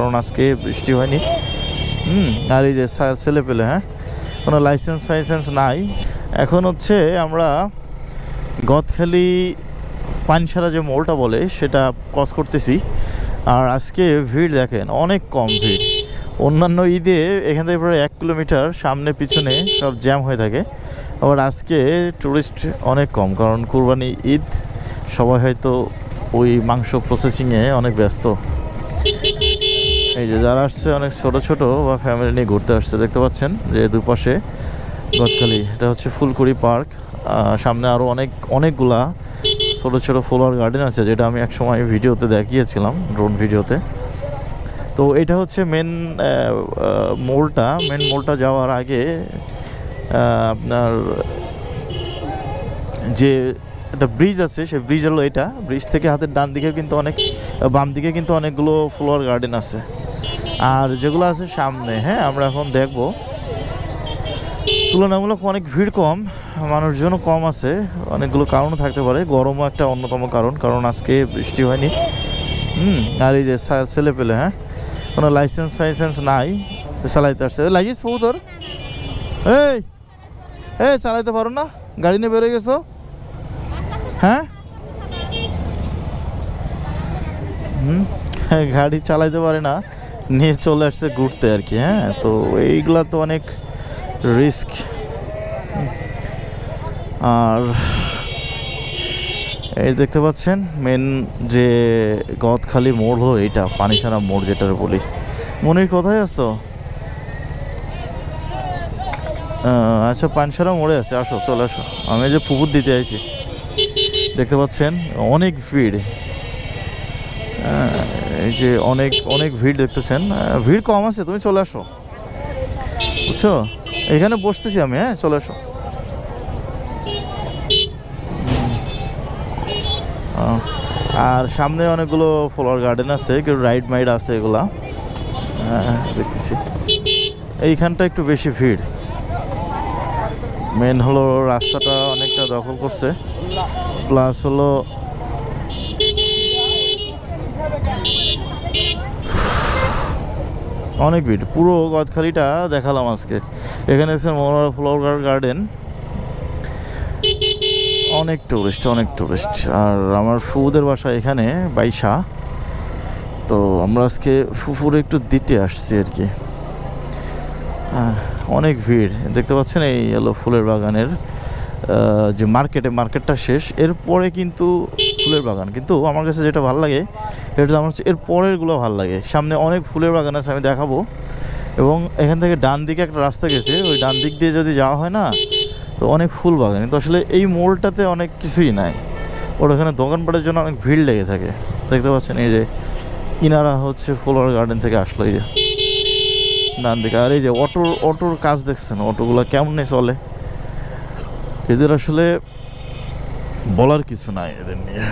কারণ আজকে বৃষ্টি হয়নি। আর এই যে ছেলে পেলে, হ্যাঁ, কোনো লাইসেন্স নাই। এখন হচ্ছে আমরা গদখালি পানসারা যে মোড়টা বলে সেটা ক্রস করতেছি। আর আজকে ভিড় দেখেন, অনেক কম ভিড়। অন্যান্য ঈদে এখান থেকে প্রায় 1 কিলোমিটার সামনে পিছনে সব জ্যাম হয়ে থাকে। আবার আজকে টুরিস্ট অনেক কম, কারণ কুরবানি ঈদ, সবাই হয়তো ওই মাংস প্রসেসিংয়ে অনেক ব্যস্ত। এই যে যারা আসছে অনেক ছোট বা ফ্যামিলি নিয়ে ঘুরতে আসছে, দেখতে পাচ্ছেন যে দুপাশে গদখালি। এটা হচ্ছে ফুলকুড়ি পার্ক। সামনে আরও অনেকগুলা ছোট ফ্লাওয়ার গার্ডেন আছে, যেটা আমি এক সময় ভিডিওতে দেখিয়েছিলাম, ড্রোন ভিডিওতে। তো এটা হচ্ছে মেন মোড়টা যাওয়ার আগে আপনার যে একটা ব্রিজ আছে, সেই ব্রিজ হলো এটা। ব্রিজ থেকে হাতের বাম দিকে কিন্তু অনেকগুলো ফ্লাওয়ার গার্ডেন আছে। আর যেগুলো আছে সামনে, হ্যাঁ, আমরা এখন দেখব, তুলনামূলক অনেক ভিড় কম, মানুষজনও কম আছে। অনেকগুলো কারণও থাকতে পারে, গরমও একটা অন্যতম কারণ আজকে বৃষ্টি হয়নি। আর এই যে ছেলে পেলে, হ্যাঁ, কোনো লাইসেন্স নাই, চালাইতে আসছে। লাগিস পু তোর, এই চালাইতে পারো না, গাড়ি নিয়ে বেরোয় গেছো, হ্যাঁ? গাড়ি চালাইতে পারে না, নিয়ে চলে আসছে ঘুরতে আর কি। হ্যাঁ, তো এইগুলা তো অনেক রিস্ক। আর এই দেখতে পাচ্ছেন মেন যে গদখালি মোড় হলো এইটা, পানিসারা মোড় যেটার বলি। মনির কোথায় আছো? আচ্ছা, পানসারা মোড়ে আছে, আসো, চলে আসো। আমি যে পুকুর দিতে আইছি, দেখতে পাচ্ছেন অনেক ভিড়। এই যে অনেক ভিড় দেখতেছেন, ভিড় কম আছে, তুমি চলে আসো, বুঝছো? এখানে বসতেছি আমি, হ্যাঁ, চলে আসো। আর সামনে অনেকগুলো ফ্লাওয়ার গার্ডেন আছে, কেউ রাইড আছে এগুলা, দেখতেছি। এইখানটা একটু বেশি ভিড়। মেন হলো রাস্তাটা অনেকটা দখল করছে, প্লাস হলো অনেক ভিড়। পুরো গদখালিটা দেখালাম আজকে। এখানে দেখছেন মনোরা ফ্লাওয়ার গার্ডেন, অনেক টুরিস্ট। আর আমার ফুফুদের বাসা এখানে বাইশা, তো আমরা আজকে ফুফুরে একটু দিতে আসছি আর কি। অনেক ভিড় দেখতে পাচ্ছেন। এই হলো ফুলের বাগানের যে মার্কেটটা শেষ, এরপরে কিন্তু ফুলের বাগান। কিন্তু আমার কাছে যেটা ভালো লাগে, এটা আমার হচ্ছে এর পরেরগুলো ভালো লাগে। সামনে অনেক ফুলের বাগান আছে, আমি দেখাবো। এবং এখান থেকে ডান দিকে একটা রাস্তা গেছে, ওই ডান দিক দিয়ে যদি যাওয়া হয় না, তো অনেক ফুল বাগান। কিন্তু আসলে এই মোড়টাতে অনেক কিছুই নাই, ওখানে দোকানপাটের জন্য অনেক ভিড় লেগে থাকে। দেখতে পাচ্ছেন এই যে ইনারা হচ্ছে ফ্লাওয়ার গার্ডেন থেকে আসলো, এই যে ডান দিকে। আর এই যে অটোর কাজ দেখছেন, অটোগুলো কেমনে চলে, এদের আসলে বলার কিছু নাই এদের নিয়ে।